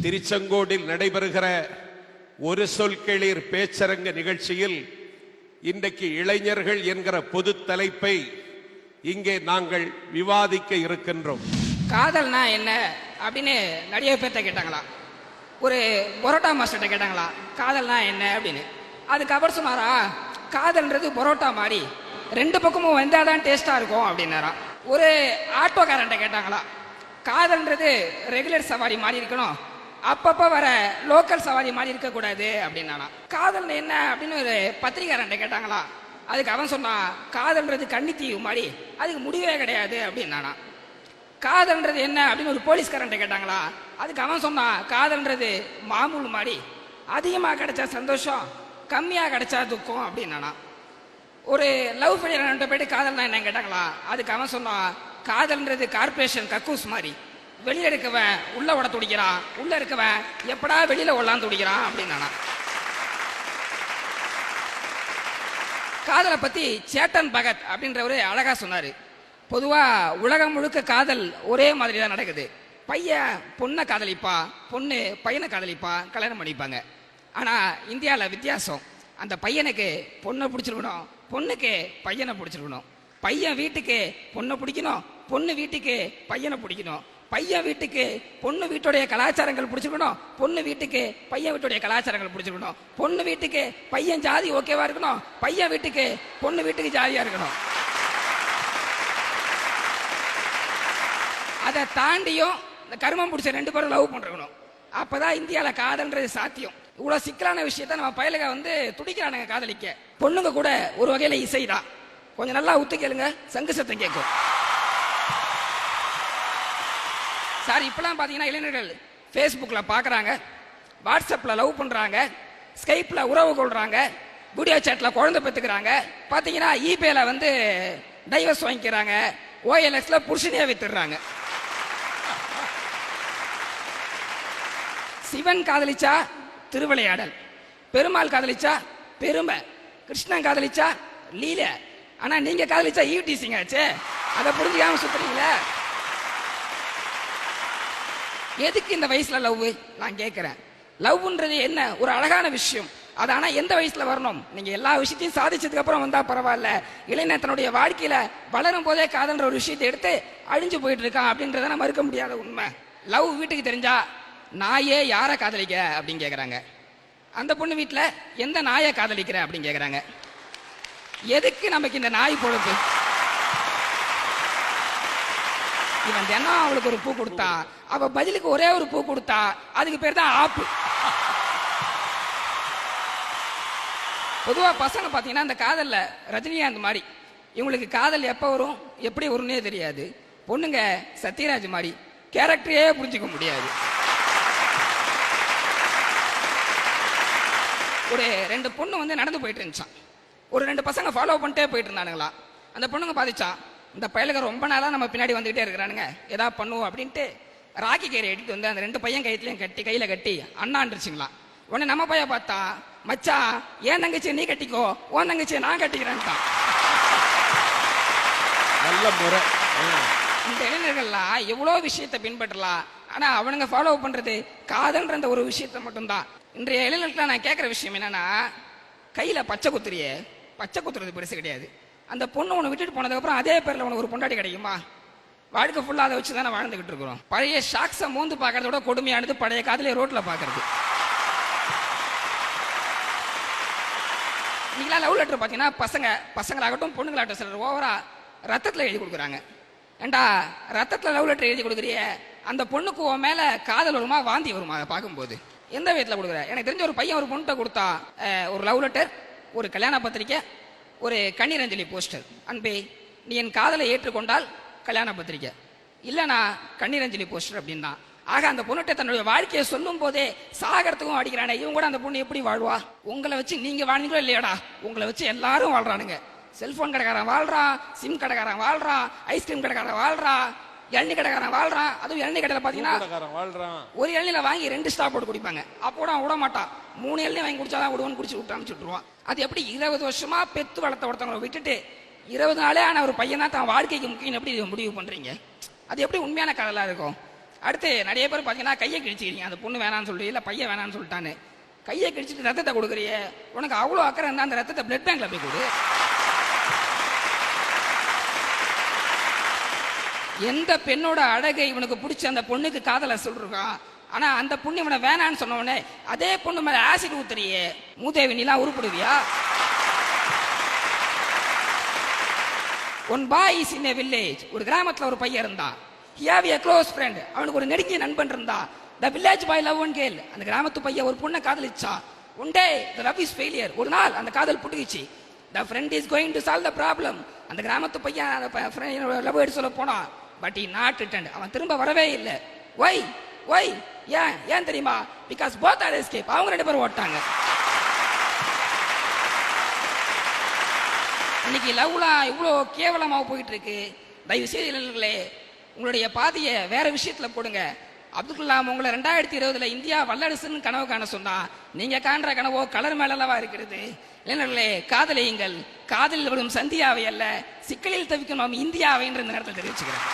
திருச்செங்கோடில் நடைபெறுகிற ஒரு சொல் கேளீர் பேச்சரங்க நிகழ்ச்சியில் இன்றைக்கு இளைஞர்கள் என்கிற பொது தலைப்பை இங்கே நாங்கள் விவாதிக்க இருக்கின்றோம். காதல்னா என்ன அப்படின்னு நிறைய பேர்த்த கேட்டாங்களா. ஒரு பரோட்டா மாஸ்டர்கிட்ட கேட்டாங்களா காதல்னா என்ன அப்படின்னு. அதுக்கப்புறம் சொன்னாரா, காதல்ன்றது பரோட்டா மாதிரி ரெண்டு பக்கமும் வந்தாதான் டேஸ்டா இருக்கும் அப்படின்னாரா. ஒரு ஆட்டோக்காரன்ட்ட கேட்டாங்களா, காதல்ன்றது ரெகுலர் சவாரி மாதிரி இருக்கணும், அப்பப்ப வர லோக்கல் சவாரி மாதிரி இருக்கக்கூடாது அப்படின்னா. காதல் என்ன அப்படின்னு ஒரு பத்திரிகாரன்ட்ட கேட்டாங்களா. அதுக்கு அவன் சொன்னான், காதல்ன்றது கன்னித்தீவு மாதிரி, அதுக்கு முடிவே கிடையாது அப்படின்னானா. காதல்ன்றது என்ன அப்படின்னு ஒரு போலீஸ்காரன்ட்ட கேட்டாங்களா. அதுக்கு அவன் சொன்னான், காதல்ன்றது மாமூல் மாதிரி, அதிகமாக கிடைச்சா சந்தோஷம், கம்மியாக கிடைச்சா துக்கம் அப்படின்னானா. ஒரு லவ் ஃபெயிலியர் போயிட்டு காதல்னா என்ன கேட்டாங்களா. அதுக்கு அவன் சொன்னான், காதல்ன்றது கார்பரேஷன் கக்கூஸ் மாதிரி, வெளியில இருக்கவன் உள்ள ஓட துடிக்கிறான், உள்ள இருக்கவன் எப்படா வெளியில ஓடலாம் துடிக்கிறான் அப்படின்னானா. காதலை பத்தி சேட்டன் பகத் அப்படின்றவரு அழகா சொன்னாரு. பொதுவா உலகம் முழுக்க காதல் ஒரே மாதிரி தான் நடக்குது. பையன் பொண்ணை காதலிப்பா, பொண்ணு பையனை காதலிப்பா, கல்யாணம் பண்ணிப்பாங்க. ஆனா இந்தியாவில் வித்தியாசம். அந்த பையனுக்கு பொண்ணை பிடிச்சிருக்கணும், பொண்ணுக்கு பையனை பிடிச்சிருக்கணும். பையன் வீட்டுக்கு பொண்ணை பிடிக்கணும், பொண்ணு வீட்டுக்கு பையனை பிடிக்கணும். பையன் வீட்டுக்கு பொண்ணு வீட்டுடைய கலாச்சாரங்கள் பிடிச்சிருக்கணும், பொண்ணு வீட்டுக்கு பையன் வீட்டுடைய கலாச்சாரங்கள் பிடிச்சிருக்கணும். பொண்ணு வீட்டுக்கு பையன் ஜாதி ஓகேவா இருக்கணும், பையன் வீட்டுக்கு பொண்ணு வீட்டுக்கு ஜாதியா இருக்கணும். அதை தாண்டியும் இந்த கருமம் பிடிச்ச ரெண்டு பேரும் லவ் பண்ணிருக்கணும். அப்பதான் இந்தியாவில் காதல்ன்றது சாத்தியம். இவ்வளவு சிக்கலான விஷயத்த நம்ம பயலுக துடிக்கிறானுங்க காதலிக்க. பொண்ணுங்க கூட ஒரு வகையில இசைதான். கொஞ்சம் நல்லா உத்து கேளுங்க, சங்கு சத்தம் கேட்கும். சார் இப்பெல்லாம் பாத்தீங்கன்னா இளைஞர்கள் ஃபேஸ்புக்ல பாக்குறாங்க, வாட்ஸ்அப்ல லவ் பண்றாங்க, ஸ்கைப்ல உறவு கொள்றாங்க, வீடியோ சாட்ல குழந்தை பெற்றுக்கிறாங்க. பாத்தீங்கன்னா ஈபேல டைவர்ஸ் வாங்கிக்கிறாங்க, OLXல புருஷனையே வித்துடுறாங்க. சிவன் காதலிச்சா திருவிளையாடல், பெருமாள் காதலிச்சா பெருமை, கிருஷ்ணன் காதலிச்சா லீல. ஆனா நீங்க காதலிச்சா ஈவ்டீசிங் ஆச்சு. அதை புரிஞ்சுக்காம சுத்துறீங்களே. எதுக்கு இந்த வயசுல லவ் நான் கேட்கிறேன். லவ்ன்றது என்ன ஒரு அழகான விஷயம். அது ஆனா எந்த வயசுல வரணும்? நீங்க எல்லா விஷயத்தையும் சாதிச்சதுக்கு அப்புறம் வந்தா பரவாயில்ல. இளைஞர் தன்னுடைய வாழ்க்கையில வளரும் போதே காதல்ன்ற ஒரு விஷயத்தை எடுத்து அழிஞ்சு போயிட்டு இருக்கான் அப்படின்றத மறுக்க முடியாத உண்மை. லவ் வீட்டுக்கு தெரிஞ்சா நாயே யாரை காதலிக்க அப்படின்னு கேட்கறாங்க. அந்த பொண்ணு வீட்டுல எந்த நாயை காதலிக்கிற அப்படின்னு கேட்கறாங்க. எதுக்கு நமக்கு இந்த நாய் பொழுப்பு? இவன் தினம் அவளுக்கு ஒரு பூ கொடுத்தா, அவ பதிலுக்கு ஒரே ஒரு பூ கொடுத்தா, அதுக்கு பேர் தான் ஆப்பு. பொதுவா பசங்க பாத்தீங்கன்னா இந்த காதல்ல ரஜினிகாந்த் மாதிரி, இவங்களுக்கு காதல் எப்ப வரும் எப்படி வரும்னே தெரியாது. பொண்ணுங்க சத்யராஜ் மாதிரி, கேரக்டரையே புரிஞ்சுக்க முடியாது. ஒரு ரெண்டு பொண்ணு நடந்து போயிட்டு இருந்துச்சான். ஒரு ரெண்டு பசங்க ஃபாலோ பண்ணிட்டே போயிட்டு இருந்தானுங்களா. அந்த பொண்ணுங்க பாதிச்சான், இந்த பயலுக ரொம்ப நாளா நம்ம பின்னாடி வந்துகிட்டே இருக்கிறானுங்க, ஏதா பண்ணுவோம் அப்படின்ட்டு ராக்கி கயிறை எடுத்து அந்த ரெண்டு பையன் கையிலையும் கட்டி கையில கட்டி அண்ணாண்டுருச்சுங்களா. உடனே நம்ம பையன் பார்த்தா, மச்சா ஏன் தங்கச்சி நீ கட்டிக்கோ, உன் தங்கச்சி நான் கட்டிக்கிறேன்ட்டான். நல்ல முறை. இந்த இளைஞர்கள்லாம் எவ்வளோ விஷயத்தை பின்பற்றலாம். ஆனா அவனுங்க ஃபாலோ பண்றது காதல்ன்ற அந்த ஒரு விஷயத்த மட்டும்தான். இன்றைய இளைஞர்கள் நான் கேட்கிற விஷயம் என்னன்னா, கையில பச்சை குத்துறியே, பச்சை குத்துறது பெருசு கிடையாது. அந்த பொண்ணு உன்னை விட்டுட்டு போனதுக்கு அப்புறம் அதே பேர்ல உனக்கு ஒரு பொண்டாட்டி கிடைக்குமா? வாழ்க்கை ஃபுல்லா அதை வச்சு தானே வாழ்ந்துகிட்டு இருக்கிறோம். பழைய ஷாக்ஸை மூந்து பார்க்கறத விட கொடுமையானது பழைய காதலே ரோட்ல பாக்குறது. நீங்களா லவ் லெட்டர் பாத்தீங்கன்னா பசங்களாகட்டும் பொண்ணுங்களாகட்டும் சிலர் ஓவரா ரத்தத்துல எழுதி கொடுக்குறாங்க. ஏண்டா ரத்தத்துல லவ் லெட்டர் எழுதி கொடுக்குறிய, அந்த பொண்ணுக்கு உன் மேல காதல் வருமா வாந்தி வருமா? அதை பார்க்கும்போது எந்த விதத்துல கொடுக்குற? எனக்கு தெரிஞ்ச ஒரு பையன் ஒரு பொண்ணுகிட்ட கொடுத்தா ஒரு லவ் லெட்டர், ஒரு கல்யாண பத்திரிக்கை, ஒரு கண்ணீர் அஞ்சலி போஸ்டர். அன்பே நீ என் காதலை ஏற்றுக்கொண்டால் கல்யாண பத்திரிக்கை, இல்லைனா கண்ணீர் அஞ்சலி போஸ்டர் அப்படின்னா. ஆக அந்த பொண்ணுகிட்ட தன்னுடைய வாழ்க்கையை சொல்லும் போதே சாகரத்துக்கும் அடிக்கிறானே. இவங்க கூட அந்த பொண்ணு எப்படி வாழ்வா? உங்களை வச்சு நீங்க வாழ்ந்தீங்களோ இல்லையாடா, உங்களை வச்சு எல்லாரும் வாழ்றானுங்க. செல்போன் கடைக்காரன் வாழ்றான், சிம் கடைக்காரன் வாழ்றான், ஐஸ்கிரீம் கடைக்காரன் வாழ்றான், இளநீ கடைக்காரன் வாழ்றான். அதுவும் இளநீ கடையில பாத்தீங்கன்னா ஒரு இளநில வாங்கி 2 ஸ்டாப் போட்டு குடிப்பாங்க. அப்போட விட மாட்டான், 3 இளநீ வாங்கி குடிச்சாதான் விடுவான்னு குடிச்சு விட்டு அனுப்பிச்சுட்டுருவான். அது எப்படி 20 வருஷமா பெத்து வளர்த்த ஒருத்தவங்களை விட்டுட்டு 20 நாளே ஆன ஒரு பையன் தான் தான் வாழ்க்கைக்கு முக்கியம் எப்படி முடிவு பண்றீங்க? அது எப்படி உண்மையான காதலா இருக்கும்? அடுத்து நிறைய பேர் பார்த்தீங்கன்னா கையை கிழிச்சிக்கிறீங்க, அந்த பொண்ணு வேணான்னு சொல்லி இல்லை பையன் வேணான்னு சொல்லிட்டான்னு. கையை கிழிச்சிட்டு ரத்தத்தை கொடுக்குறிய, உனக்கு அவ்வளோ அக்கறை இருந்தால் அந்த ரத்தத்தை பிளட் பேங்க்ல போய் கொடு. எந்த பெண்ணோட அழகை இவனுக்கு பிடிச்ச அந்த பொண்ணுக்கு காதலை சொல்றான், ஆனா அந்த பொண்ணு இவனை வேணான்னு சொன்ன உடனே அதே பொண்ணு மேல ஆசிட் ஊத்துறியே, மூதேவி நீலாம் உருப்படுவியா? One boy is in a village, ஒரு கிராமத்துல ஒரு பையன் இருந்தான். he have a close friend, அவனுக்கு ஒரு நெருங்கிய நண்பன் இருந்தான். the village boy love one girl, அந்த கிராமத்து பையன் ஒரு பொண்ணை காதலிச்சான். one day the love is failure, ஒரு நாள் அந்த காதல் புட்டுகிச்சு. the friend is going to solve the problem, அந்த கிராமத்து பையன் அந்த ஃப்ரெண்ட் லவ் எடுத்து சொல்ல போனான். பட் he not returned, அவன் திரும்ப வரவே இல்லை. why ஏன் தெரியுமா? because both are escape, அவங்க ரெண்டு பேரும் ஓட்டாங்க. இன்னைக்கு லவ்லாம் இவ்வளோ கேவலமாக போயிட்டு இருக்கு. தயவு செய்து இளைஞர்களே, உங்களுடைய பாதையை வேற விஷயத்துல போடுங்க. அப்துல் கலாம் உங்களை 2020 இந்தியா வல்லரசுன்னு கனவு காண சொன்னா, நீங்க காண்ற கனவோ கலர் மேலவா இருக்கிறது. இளைஞர்களே, காதலியுங்கள். காதலில் வரும் சந்தியாவை அல்ல, சிக்கலில் தவிக்கும் நாம் இந்தியாவை என்று இந்த நேரத்தில் தெரிவிச்சுக்கிறேன்.